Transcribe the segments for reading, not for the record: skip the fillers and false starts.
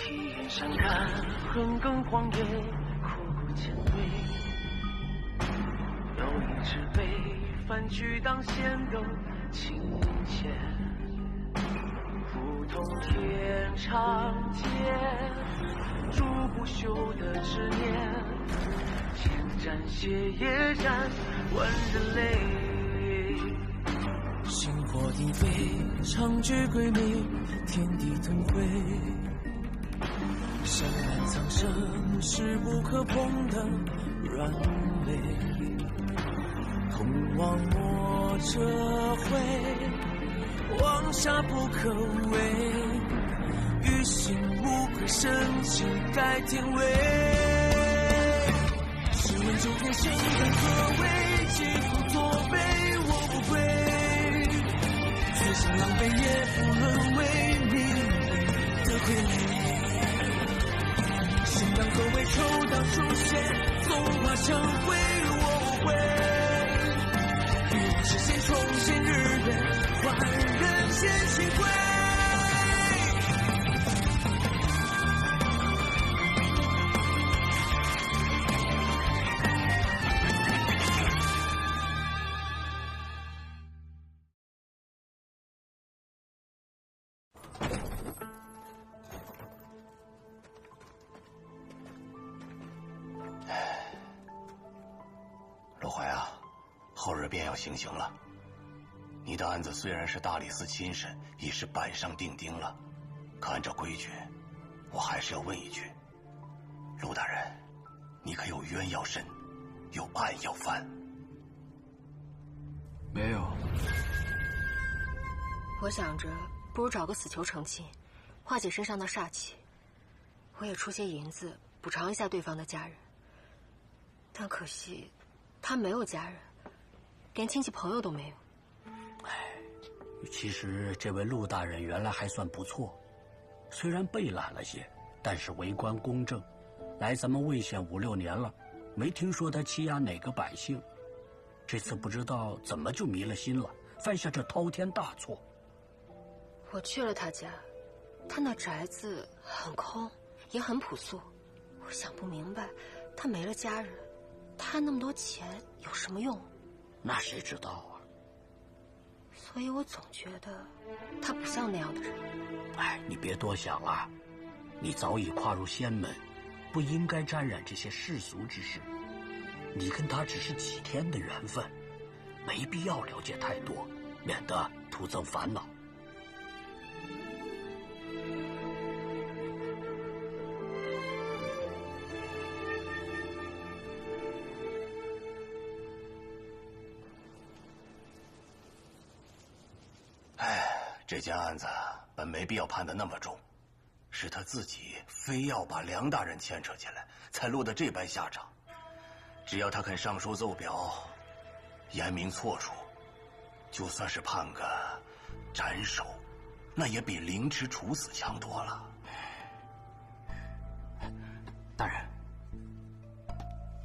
体验山看横亘荒野，枯骨千堆。有一只被反举当先斗青钱，普通天长街，筑不朽的执念。千战血也战，万人泪。星火鼎沸，长举鬼鸣，天地腾辉。山峦苍生，势不可碰的软肋。同往莫撤回，往下不可为。于心无愧，深情改天位。试问九天生根何为？疾风作悲，我不归。此生狼狈也不沦为命运的傀儡。生当何为？抽当出现，纵化成灰，我无悔。实现重现日月，换人间清辉。陆怀啊，后日便要行刑了。你的案子虽然是大理寺亲审，已是板上钉钉了，可按照规矩，我还是要问一句：陆大人，你可有冤要伸，有案要翻？没有。我想着，不如找个死囚成亲，化解身上的煞气。我也出些银子补偿一下对方的家人，但可惜，他没有家人，连亲戚朋友都没有。其实这位陆大人原来还算不错，虽然被懒了些，但是为官公正，来咱们魏县5、6年了，没听说他欺压哪个百姓。这次不知道怎么就迷了心了，犯下这滔天大错。我去了他家，他那宅子很空，也很朴素。我想不明白，他没了家人，贪那么多钱有什么用？那谁知道啊？所以我总觉得他不像那样的人。你别多想了，你早已跨入仙门，不应该沾染这些世俗之事。你跟他只是几天的缘分，没必要了解太多，免得徒增烦恼。这件案子本没必要判得那么重，是他自己非要把梁大人牵扯进来，才落得这般下场。只要他肯上书奏表，言明错处，就算是判个斩首，那也比凌迟处死强多了。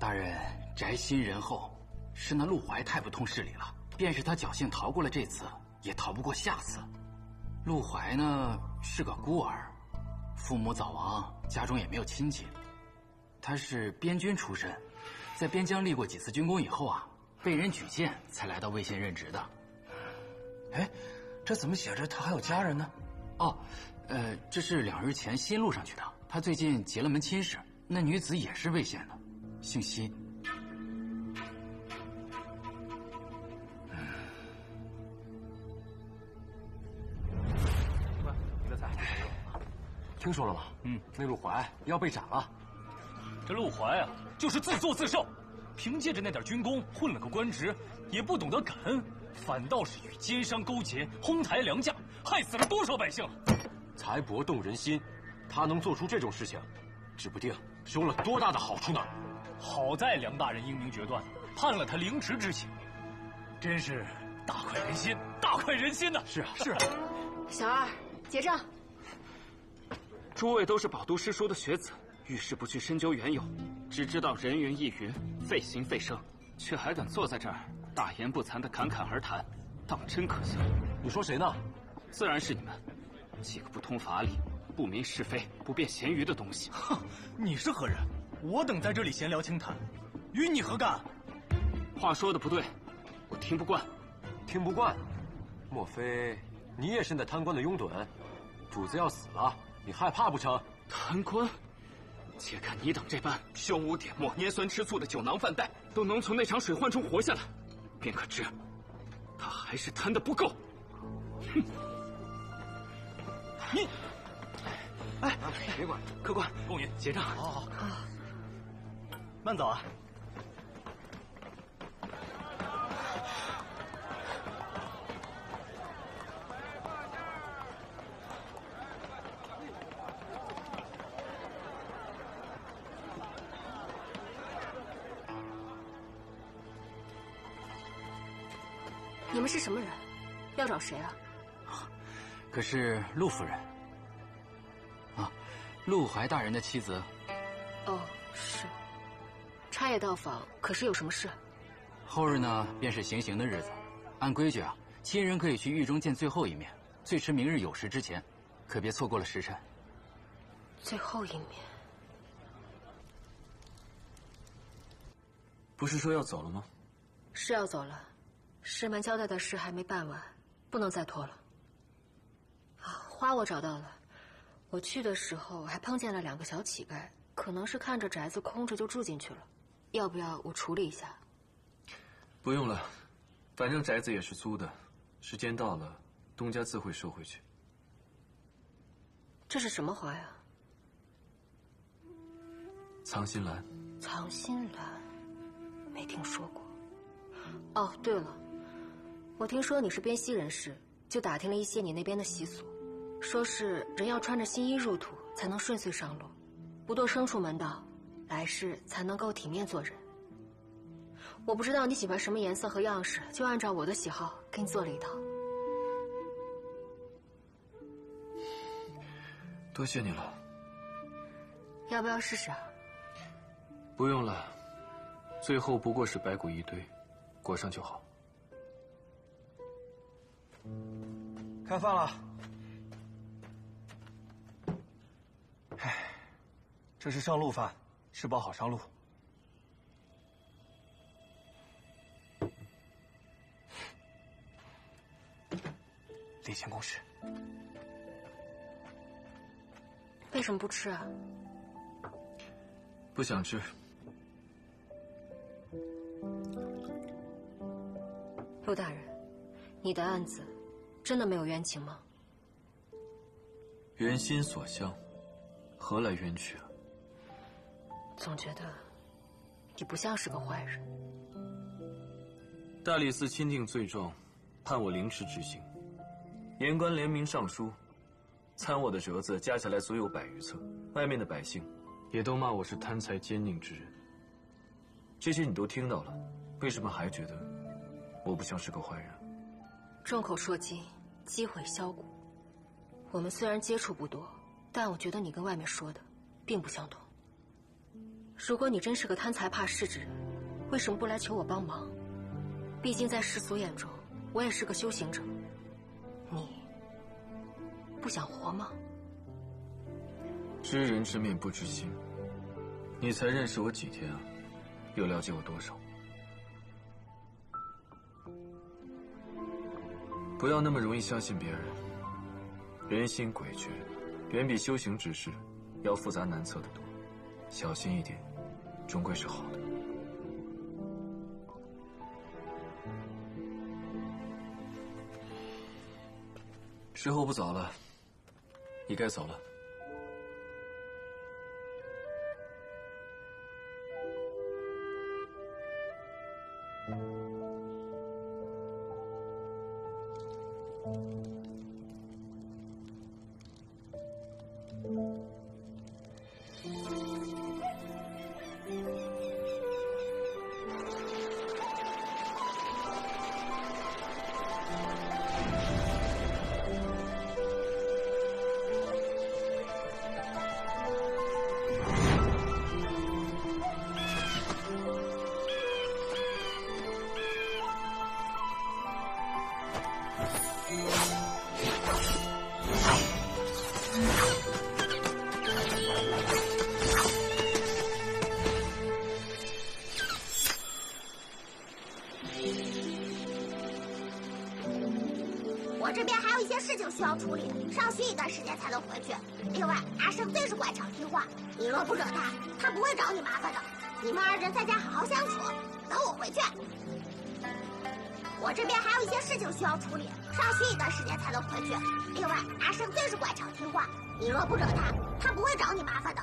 大人宅心仁厚，是那陆怀太不通事理了。便是他侥幸逃过了这次，也逃不过下次。陆怀呢是个孤儿，父母早亡，家中也没有亲戚。他是边军出身，在边疆立过几次军功以后啊，被人举荐才来到魏县任职的。这怎么写着他还有家人呢？这是2日前新录上去的。他最近结了门亲事，那女子也是魏县的，姓辛。听说了吗？那陆怀要被斩了。这陆怀啊，就是自作自受，凭借着那点军功混了个官职，也不懂得感恩，反倒是与奸商勾结，哄抬良价，害死了多少百姓啊！财帛动人心，他能做出这种事情，指不定收了多大的好处呢。好在梁大人英明决断，判了他凌迟之刑，真是大快人心，大快人心呐！是啊，小二，结账。诸位都是饱读诗书的学子，遇事不去深究缘由，只知道人云亦云，费心费声，却还敢坐在这儿大言不惭的侃侃而谈，倒真可笑。你说谁呢？自然是你们，几个不通法理、不明是非、不辨咸鱼的东西。哼，你是何人？我等在这里闲聊轻谈，与你何干？话说的不对，我听不惯。听不惯？莫非你也是那贪官的拥趸？主子要死了，你害怕不成？贪官？且看你等这般胸无点墨、拈酸吃醋的酒囊饭袋，都能从那场水患中活下来，便可知他还是贪得不够。哼！你，哎，别管，客官，公允结账。好。慢走啊。你们是什么人？要找谁啊？可是陆夫人啊，陆怀大人的妻子。哦，是。差爷到访，可是有什么事？后日呢，便是行刑的日子。按规矩啊，亲人可以去狱中见最后一面，最迟明日酉时之前，可别错过了时辰。最后一面。不是说要走了吗？是要走了。师门交代的事还没办完，不能再拖了。啊，花我找到了。我去的时候还碰见了2个小乞丐，可能是看着宅子空着就住进去了。要不要我处理一下？不用了，反正宅子也是租的，时间到了，东家自会收回去。这是什么花呀？藏心兰。藏心兰，没听说过。哦，对了。我听说你是边西人士，就打听了一些你那边的习俗，说是人要穿着新衣入土才能顺遂上路，不堕牲畜门道，来世才能够体面做人。我不知道你喜欢什么颜色和样式，就按照我的喜好给你做了一套。多谢你了。要不要试试啊？不用了，最后不过是白骨一堆，裹上就好。开饭了。唉，这是上路饭，吃饱好上路。例行公事。为什么不吃啊？不想吃。陆大人，你的案子真的没有冤情吗？人心所向，何来冤屈啊？总觉得你不像是个坏人。大理寺钦定罪状，判我凌迟执行。言官联名上书，参我的折子加起来足有100余册，外面的百姓也都骂我是贪财奸佞之人。这些你都听到了，为什么还觉得我不像是个坏人？众口铄金，积毁销骨。我们虽然接触不多，但我觉得你跟外面说的并不相同。如果你真是个贪财怕势之人，为什么不来求我帮忙？毕竟在世俗眼中，我也是个修行者。你不想活吗？知人知面不知心，你才认识我几天啊？又了解我多少？不要那么容易相信别人。人心诡谲，远比修行之事要复杂难测得多。小心一点，终归是好的。时候不早了，你该走了。要处理，上学一段时间才能回去。另外，阿胜最是乖巧听话，你若不惹他，他不会找你麻烦的。你们2人在家好好相处，等我回去。我这边还有一些事情需要处理，上学一段时间才能回去。另外，阿胜最是乖巧听话，你若不惹他，他不会找你麻烦的。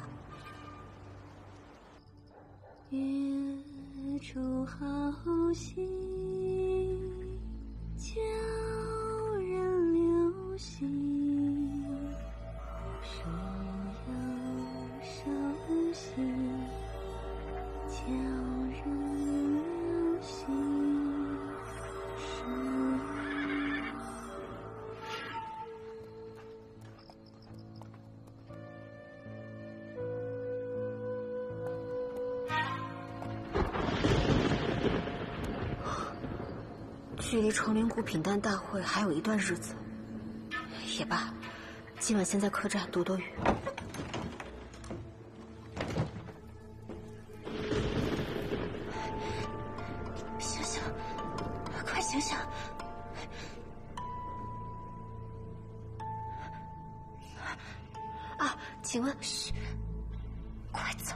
月出好戏，教人留心。树有手心，教人留心。距离成林谷品丹大会还有一段日子，也罢，今晚先在客栈躲躲雨。醒醒，快醒醒！啊，请问，嘘，快走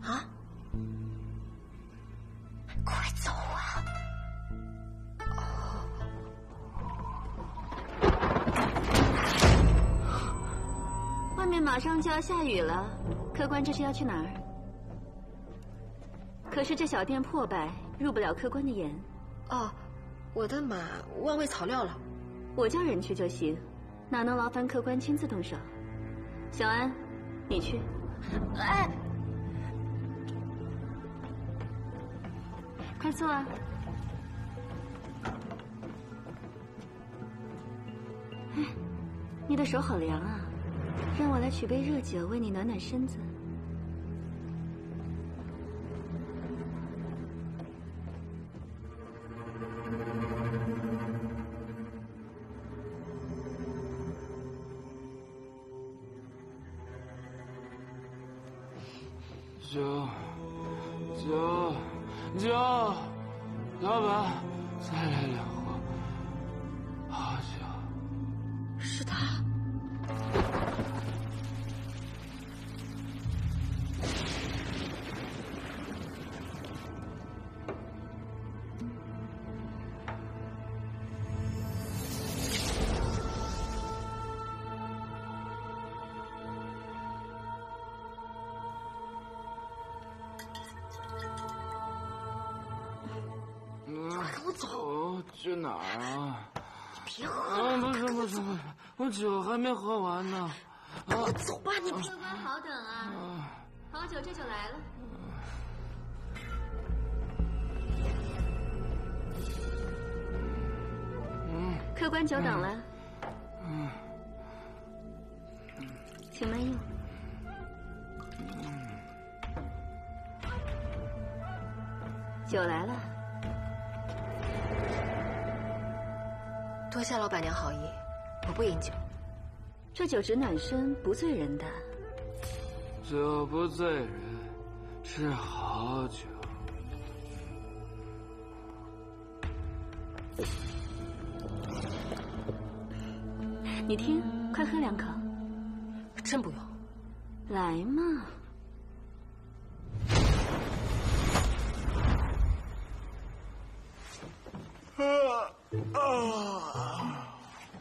啊！快走啊！外面马上就要下雨了，客官这是要去哪儿？可是这小店破败，入不了客官的眼。哦，我的马忘喂草料了，我叫人去就行，哪能劳烦客官亲自动手？小安，你去。哎，快坐啊！哎，你的手好凉啊，让我来取杯热酒为你暖暖身子。酒，老板，再来2壶，好酒。是他。去哪儿啊？你别喝了！不是，我酒还没喝完呢。快走吧，你别。客官好等啊，好酒这就来了。客官久等了。请慢用。酒来了。多谢老板娘好意，我不饮酒。这酒只暖身，不醉人的。酒不醉人，是好酒。你听，快喝2口。真不用。来嘛。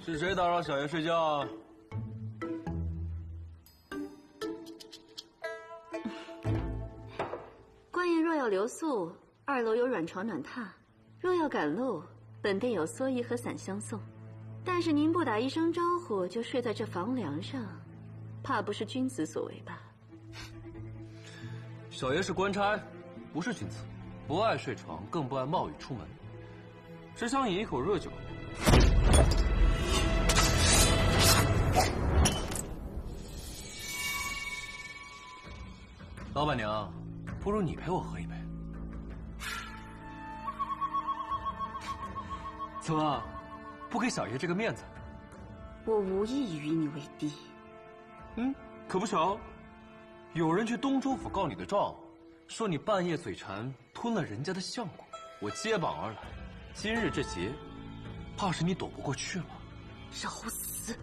是谁打扰小爷睡觉啊？官爷若要留宿，2楼有软床暖榻；若要赶路，本店有蓑衣和伞相送。但是您不打一声招呼就睡在这房梁上，怕不是君子所为吧？小爷是官差，不是君子，不爱睡床，更不爱冒雨出门，只想饮一口热酒。老板娘，不如你陪我喝一杯。怎么，不给小爷这个面子？我无意与你为敌。可不巧，有人去东州府告你的状，说你半夜嘴馋吞了人家的相公，我接榜而来。今日这劫，怕是你躲不过去了。找死！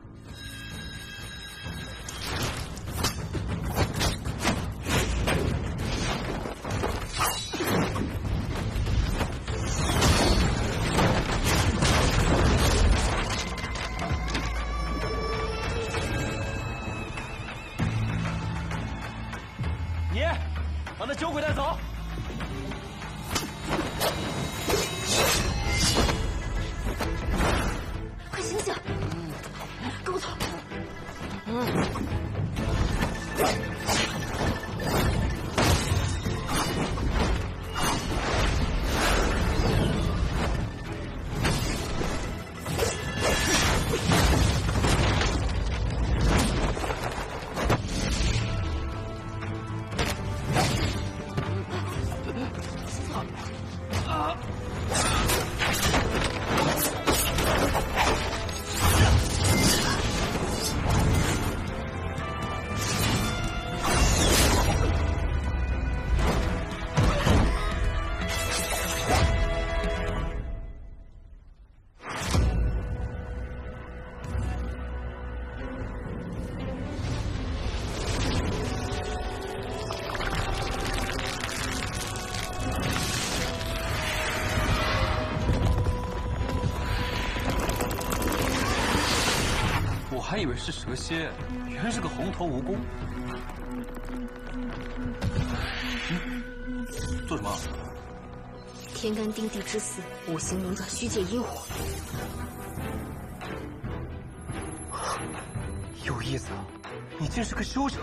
把那酒鬼带走！快醒醒！跟我走！还以为是蛇蝎，原来是个红头蜈蚣。做什么？天干丁地之四，五行轮转，虚借阴火。有意思啊！你竟是个修者。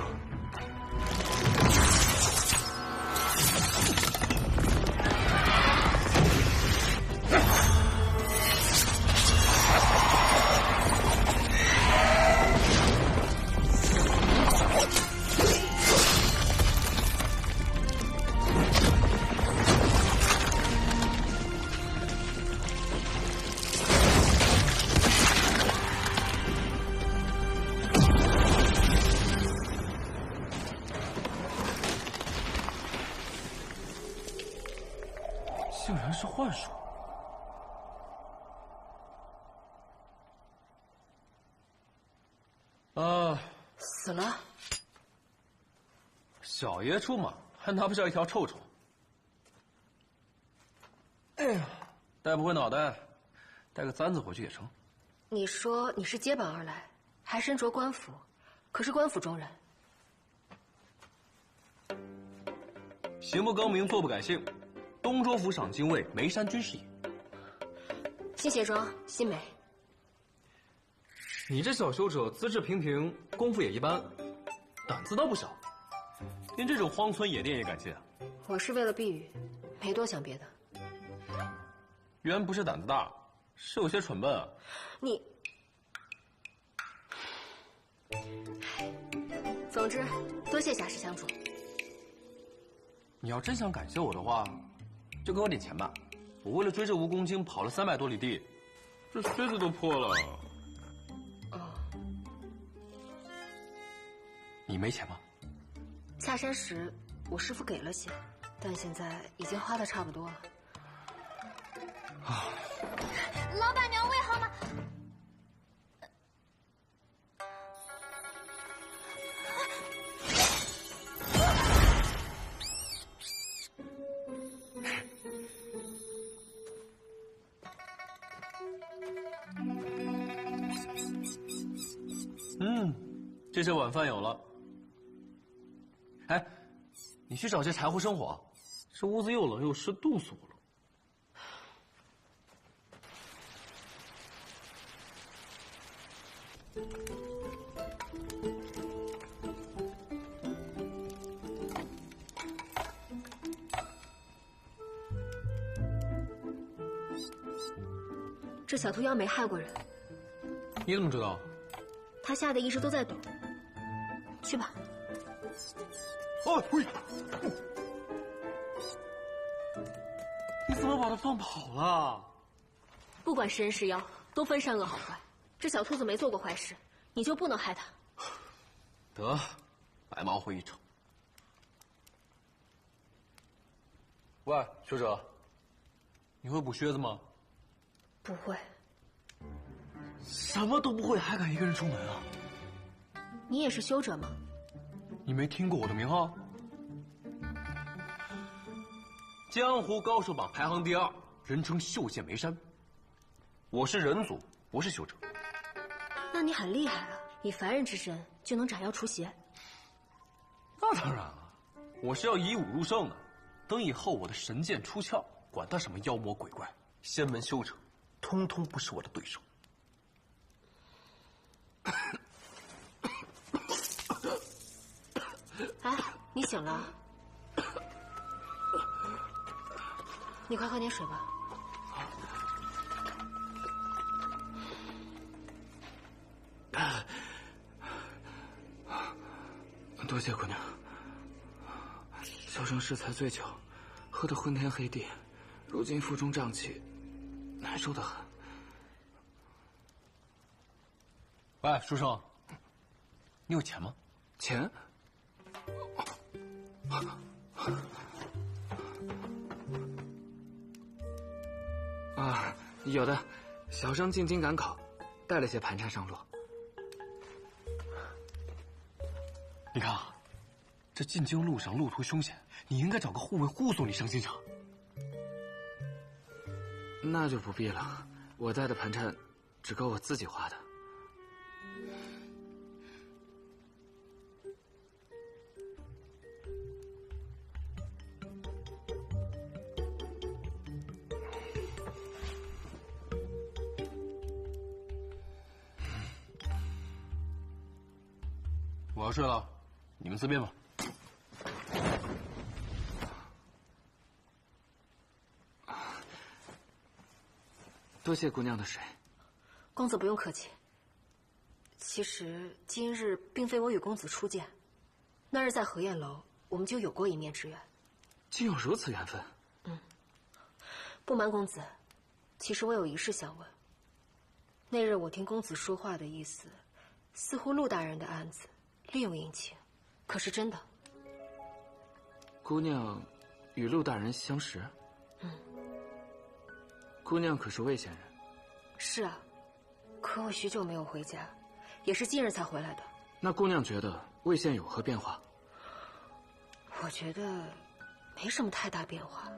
竟然是幻术！死了。小爷出马，还拿不下一条臭虫。哎呀，带不回脑袋，带个簪子回去也成。你说你是接榜而来，还身着官服，可是官府中人。行不更名，坐不改姓。东州府赏金尉眉山军师也。新鞋装，新美。你这小修者资质平平，功夫也一般，胆子倒不小，连这种荒村野店也敢进啊？我是为了避雨，没多想别的。原不是胆子大，是有些蠢笨啊。你，总之，多谢侠士相助。你要真想感谢我的话，就给我点钱吧。我为了追这蜈蚣精跑了300多里地，这靴子都破了。你没钱吗？下山时我师父给了些，但现在已经花的差不多了。老板娘喂好吗？这些晚饭有了。哎，你去找些柴火生火，这屋子又冷又湿，冻死我了。这小兔妖没害过人。你怎么知道？他吓得一直都在抖。去吧。喂！你怎么把它放跑了？不管是人是妖，都分善恶好坏。这小兔子没做过坏事，你就不能害它。得，白忙活一场。喂，学者，你会补靴子吗？不会。什么都不会，还敢一个人出门啊？你也是修者吗？你没听过我的名号？江湖高手榜排行第2，人称袖剑眉山。我是人族，不是修者。那你很厉害啊，以凡人之身就能斩妖除邪。那当然了，我是要以武入圣的。等以后我的神剑出鞘，管他什么妖魔鬼怪、仙门修者，通通不是我的对手。哎，你醒了？你快喝点水吧。多谢姑娘。小生适才醉酒，喝得昏天黑地，如今腹中胀气，难受得很。喂，书生，你有钱吗？钱？啊，有的。小生进京赶考，带了些盘缠上路。你看啊，这进京路上路途凶险，你应该找个护卫护送你上京城。那就不必了，我带的盘缠只够我自己花的。我要睡了，你们自便吧。多谢姑娘的水。公子不用客气。其实今日并非我与公子初见，那日在荷叶楼我们就有过一面之缘。竟有如此缘分？不瞒公子，其实我有一事想问。那日我听公子说话的意思，似乎陆大人的案子另有隐情，可是真的？姑娘与陆大人相识？姑娘可是魏县人？是啊，可我许久没有回家，也是近日才回来的。那姑娘觉得魏县有何变化？我觉得没什么太大变化。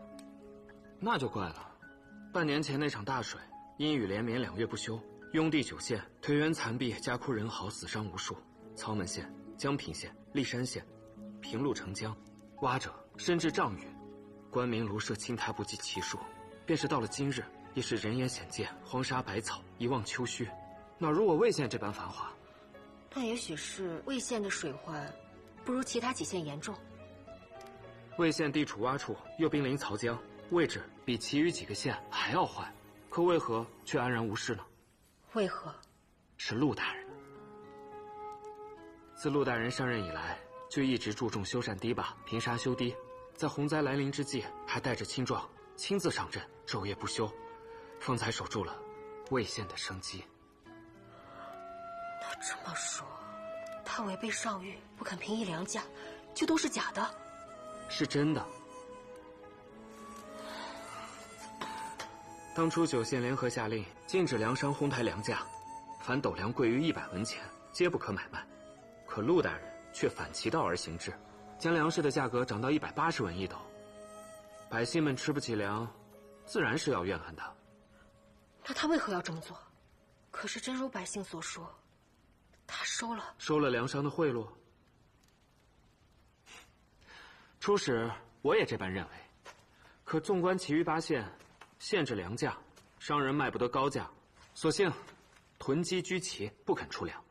那就怪了，半年前那场大水，阴雨连绵2月不休，雍地9县颓垣残壁，家哭人嚎，死伤无数。操门县、江平县、历山县，平路成江，洼者深至丈余，官民庐舍青苔不计其数。便是到了今日，也是人烟鲜见，荒沙百草，一望秋虚，哪如我魏县这般繁华？那也许是魏县的水患不如其他几县严重。魏县地处洼处，又濒临曹江，位置比其余几个县还要坏，可为何却安然无事呢？为何？是陆大人。自陆大人上任以来，就一直注重修缮堤坝、平沙修堤，在洪灾来临之际，还带着青壮亲自上阵，昼夜不休，方才守住了魏县的生机。那这么说，他违背上谕，不肯平抑粮价，就都是假的？是真的。当初9县联合下令，禁止粮商哄抬粮价，凡斗粮贵于100文钱，皆不可买卖。可陆大人却反其道而行之，将粮食的价格涨到180文1斗。百姓们吃不起粮，自然是要怨恨他。那他为何要这么做？可是真如百姓所说，他收了粮商的贿赂。初始我也这般认为，可纵观其余8县，限制粮价，商人卖不得高价，索性囤积居奇，不肯出粮，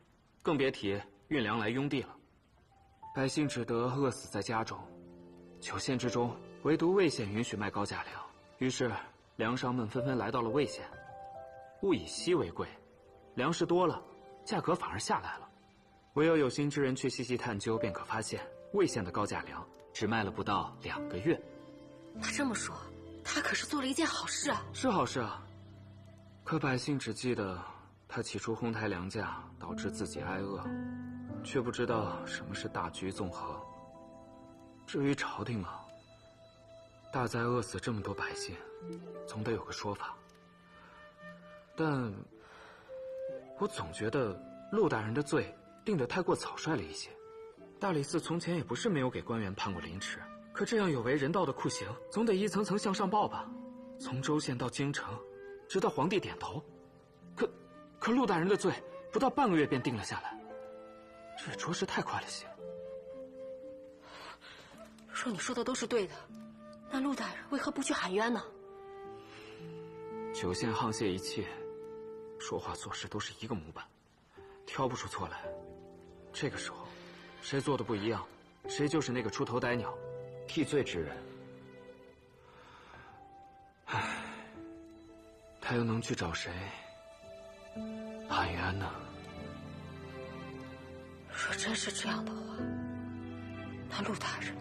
更别提运粮来雍地了。百姓只得饿死在家中。9县之中，唯独魏县允许卖高价粮，于是粮商们纷纷来到了魏县。物以稀为贵，粮食多了，价格反而下来了。唯有心之人去细细探究，便可发现魏县的高价粮只卖了不到2个月。那这么说，他可是做了一件好事啊！是好事啊，可百姓只记得他起初哄抬粮价，导致自己挨饿，却不知道什么是大局纵横。至于朝廷嘛，大灾饿死这么多百姓，总得有个说法。但我总觉得陆大人的罪定得太过草率了一些。大理寺从前也不是没有给官员判过凌迟，可这样有违人道的酷刑，总得一层层向上报吧。从州县到京城，直到皇帝点头。可陆大人的罪不到半个月便定了下来，这也着实太快了些。若你说的都是对的，那陆大人为何不去喊冤呢？九县沆瀣一气，说话做事都是一个模板，挑不出错来。这个时候，谁做的不一样，谁就是那个出头歹鸟，替罪之人。唉，他又能去找谁喊冤呢？若真是这样的话，那陆大人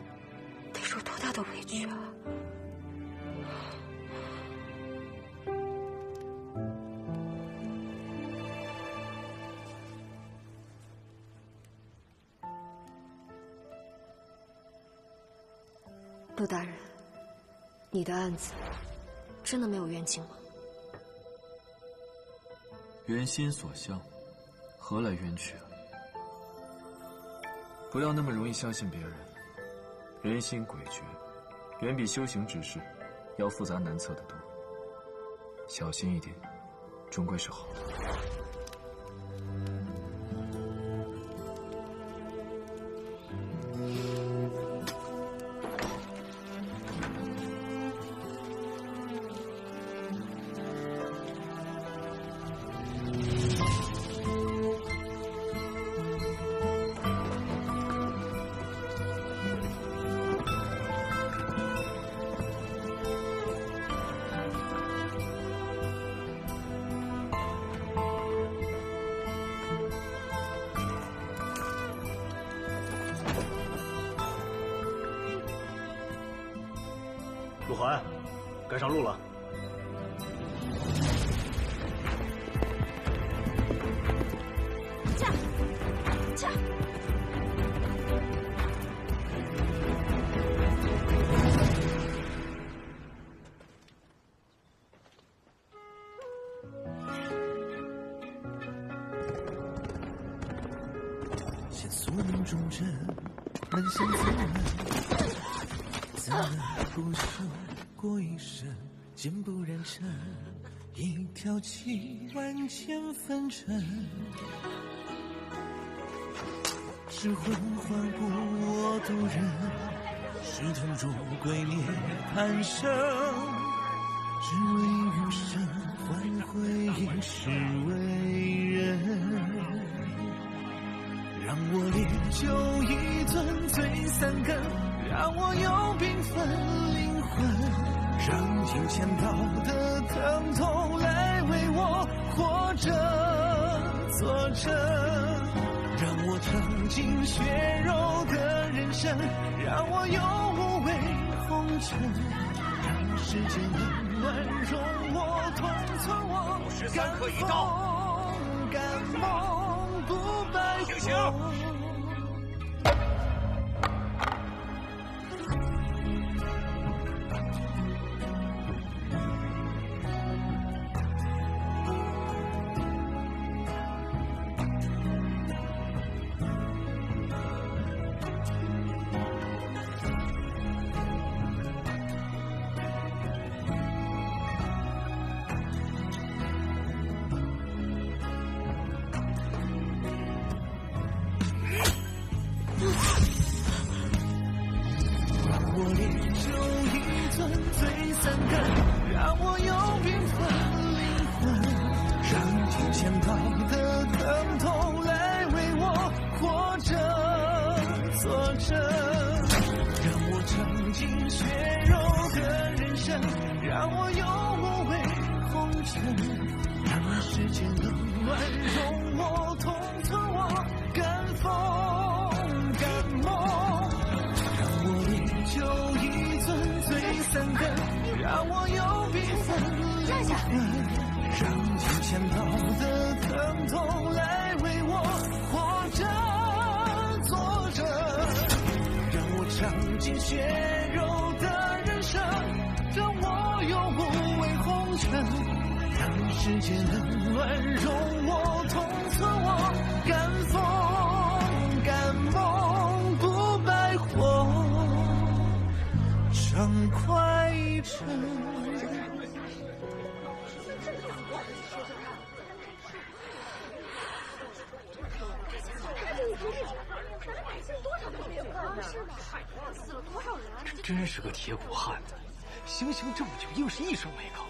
得受多大的委屈啊！陆大人，你的案子真的没有冤情吗？缘心所向，何来冤屈啊？不要那么容易相信别人，人心诡谲，远比修行之事要复杂难测得多。小心一点，终归是好的。陆怀，该上路了。驾！驾！线索命中针，能想自然，自然不朽过一生，剑不染尘，一条气万千纷尘。是魂唤不我渡人，是藤中鬼灭贪生，只为余生换回一世为人。让我烈酒一樽醉三更，让我有缤纷灵魂，让金钱道的疼痛来为我活着作证，让我尝尽血肉的人生，让我有无畏红尘，让世间冷暖容我同存我53颗一刀，敢梦不白行刑。世界冷暖容我同存我敢否死了多少人啊？真是个铁骨汉子，行刑这么久，硬是一声没吭。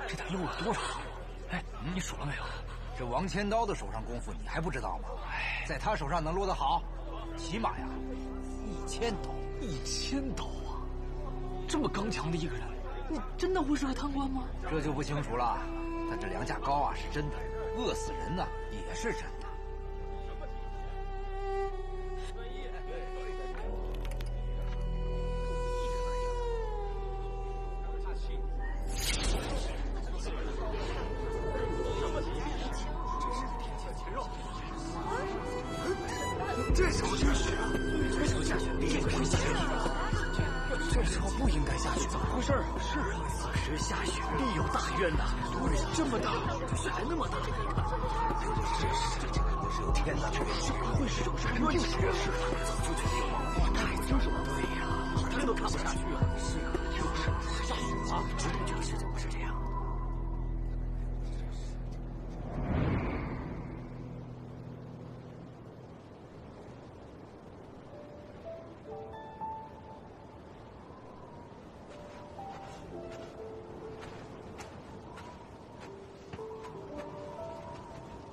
这得漏了多少行？哎，你数了没有？这王千刀的手上功夫你还不知道吗？在他手上能落得好，起码呀1000刀。1000刀啊！这么刚强的一个人，你真的会是个贪官吗？这就不清楚了。但这梁价高啊是真的，饿死人呢也是真的。这时候下雪啊！这时候下雪必定会下雨啊！这时候不应该下雪，怎么回事啊？是啊，此时下雪必有大冤呐！对呀，这么大，这雪还那么大，这肯定是有天大的冤屈，不会是有什么冤屈？是啊，早就觉得有毛病，太清楚了。对呀，一天都看不下去啊！是啊，就是下雪了，这个事情不是这样。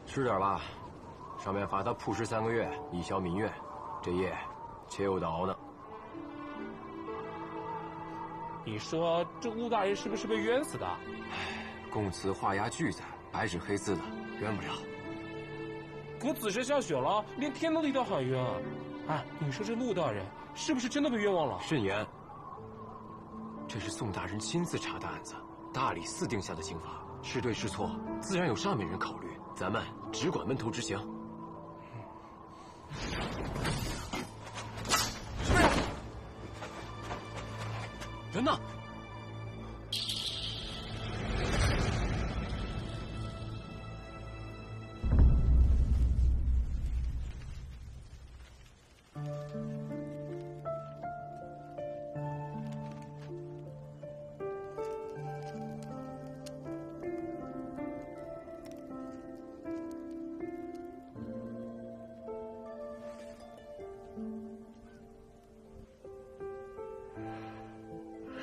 吃点吧，上面罚他曝尸3个月，以消民怨。这夜且有的熬呢。你说这陆大人是不是被冤死的？供词画押句载，白纸黑字的，冤不了。可此时下雪了，连天都替他喊冤啊！哎，你说这陆大人是不是真的被冤枉了？慎言，这是宋大人亲自查的案子，大理寺定下的刑罚，是对是错，自然有上面人考虑。咱们只管闷头执行。人呢？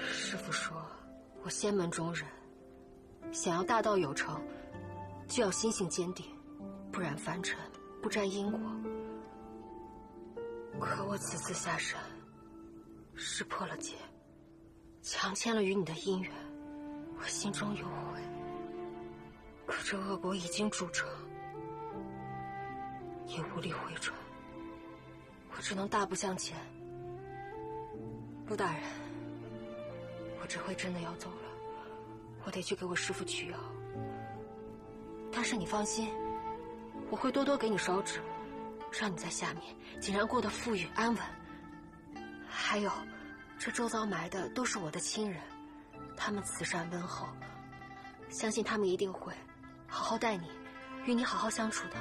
师父说，我仙门中人，想要大道有成，就要心性坚定，不染凡尘，不沾因果。可我此次下山，识破了劫，强签了与你的姻缘，我心中有悔。可这恶果已经铸成，也无力回转，我只能大步向前。陆大人，我这回真的要走了，我得去给我师父取药。但是你放心，我会多多给你烧纸，让你在下面竟然过得富裕安稳。还有，这周遭埋的都是我的亲人，他们慈善温厚，相信他们一定会好好待你，与你好好相处的。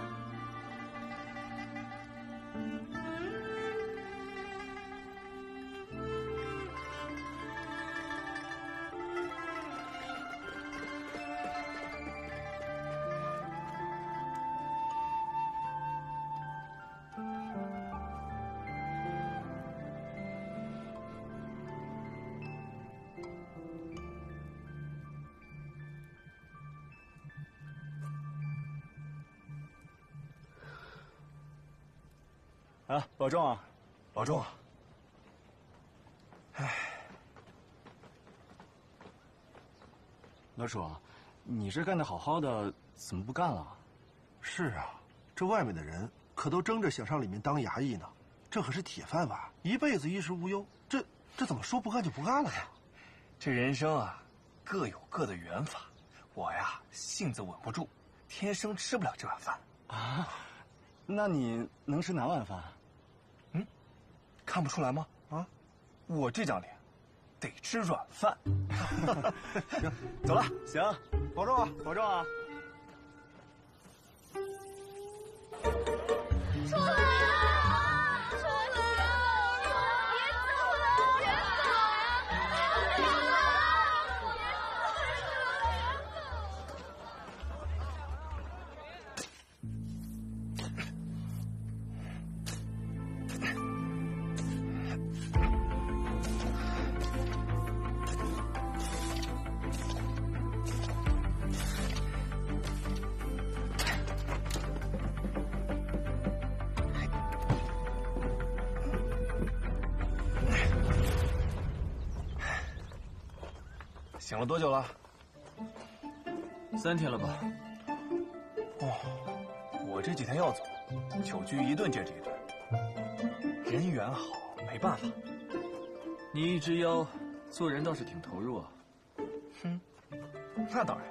啊，保重啊，保重啊！哎，老楚，你这干得好好的，怎么不干了？是啊，这外面的人可都争着想上里面当衙役呢，这可是铁饭碗，一辈子衣食无忧。这怎么说不干就不干了呀？这人生啊，各有各的缘法。我呀，性子稳不住，天生吃不了这碗饭啊。那你能吃哪碗饭？看不出来吗？啊，我这张脸，得吃软饭。行，走了，行，保重啊，保重啊。出来啊！出来啊！别走了！别走啊！别走醒了多久了？3天了吧。哦，我这几天要走，酒局一顿接着一顿，人缘好，没办法。你一只妖，做人倒是挺投入啊。哼，那当然。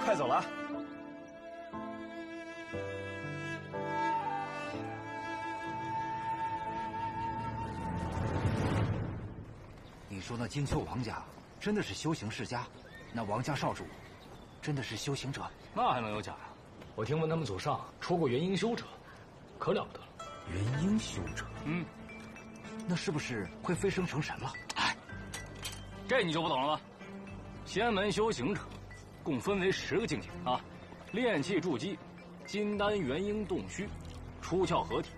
快走了。你说那金秋王家真的是修行世家，那王家少主真的是修行者？那还能有假呀？我听闻他们祖上出过元婴修者，可了不得了。元婴修者？那是不是会飞升成神了？哎，这你就不懂了吧？仙门修行者共分为10个境界啊：炼气筑基、金丹元婴洞虚、出窍合体、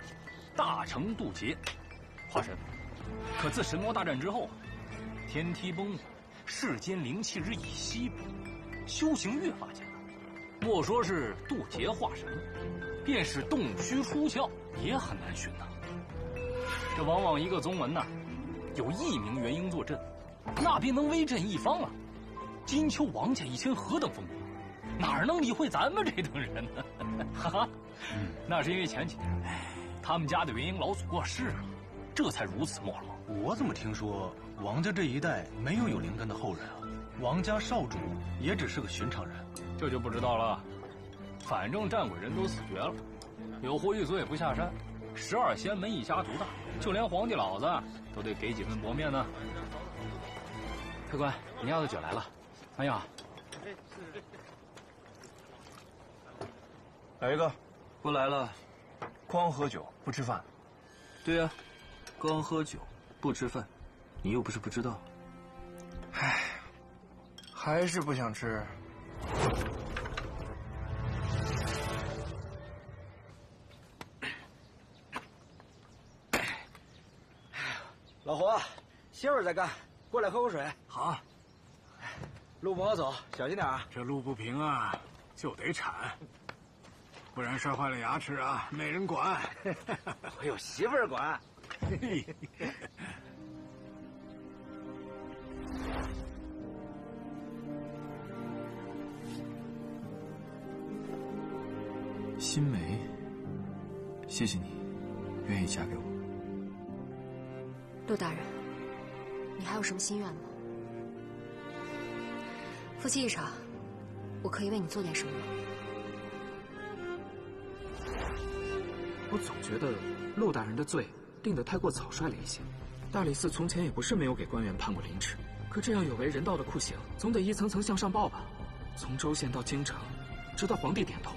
大成渡劫、化神。可自神魔大战之后，天梯崩坏，世间灵气日益稀薄，修行越发艰难。莫说是渡劫化神，便是洞虚出窍也很难寻呐。这往往一个宗门呐，有1名元婴坐镇，那便能威震一方啊。金秋王家以前何等风光，哪能理会咱们这等人呢？哈哈，那是因为前几年他们家的元婴老祖过世了，这才如此没落。我怎么听说王家这一代没有灵根的后人啊？王家少主也只是个寻常人，这就不知道了。反正战鬼人都死绝了，有乎玉祖也不下山，12仙门一家独大，就连皇帝老子都得给几分薄面呢。客官，您要的酒来了。哎呀，来一个。不来了。光喝酒不吃饭。对呀，光喝酒不吃饭，你又不是不知道。唉，还是不想吃。老胡，歇会儿再干，过来喝口水。好。路不好走，小心点啊！这路不平啊，就得铲，不然摔坏了牙齿啊，没人管。我有媳妇儿管。新梅，谢谢你，愿意嫁给我。陆大人，你还有什么心愿吗？夫妻一场，我可以为你做点什么吗？我总觉得陆大人的罪定得太过草率了一些。大理寺从前也不是没有给官员判过凌迟，可这样有违人道的酷刑，总得一层层向上报吧。从州县到京城，直到皇帝点头。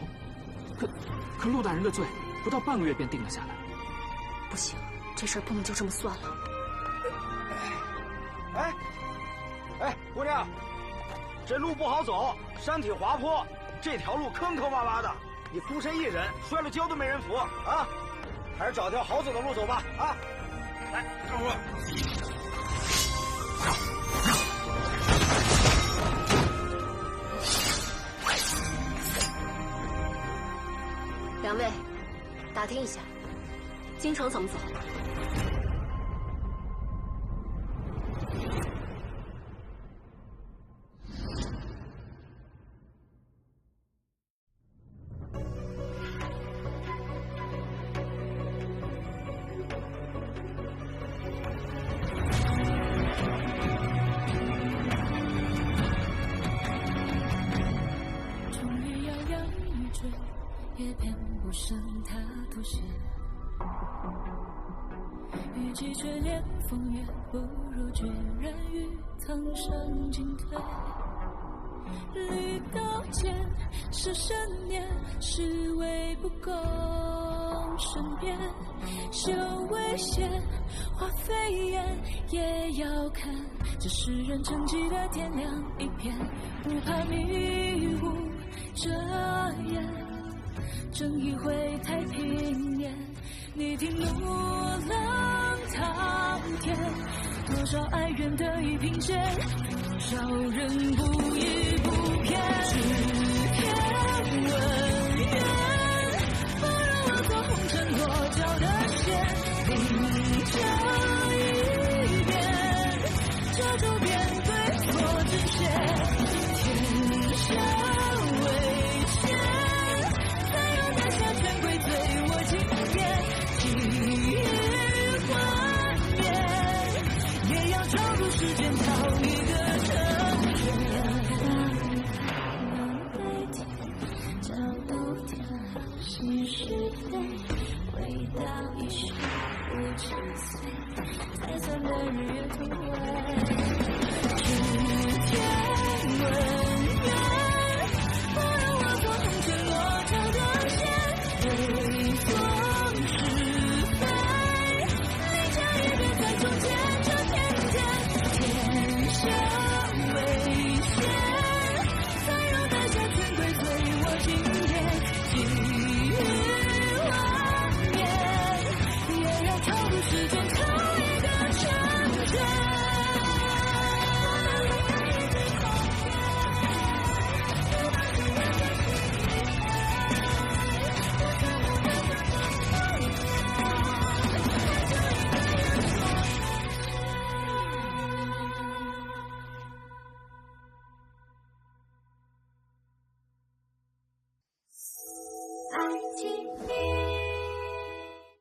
可陆大人的罪不到半个月便定了下来。不行，这事儿不能就这么算了。哎，姑娘。这路不好走，山体滑坡，这条路坑坑洼洼的，你孤身一人，摔了跤都没人扶啊！还是找条好走的路走吧啊！来，跟我。两位，打听一下，京城怎么走？也偏不上他妥协，与其却连风月，不如决然于苍生进退。绿刀剑是深念，是为不公。身边，修危险，化飞烟，也要看这世人沉寂的天亮一片，不怕迷雾遮掩，正义会太平眼。你听怒浪滔天，多少哀怨得以平息，多少人不依不偏，指天文渊，不让我做红尘落脚的线，凌这一边，这周边对错之线，天下为先，再有拿下权贵罪我今天，际遇幻灭，也要超入时间找一个正确。南北天，角度天，心是非，回到一世57岁，才算的日月同辉。指天文渊，不让我做红尘落脚的线，对错是非，你家也别在中间这天天下为先，再让大家权贵随我今天，际遇幻灭，也要超入时间。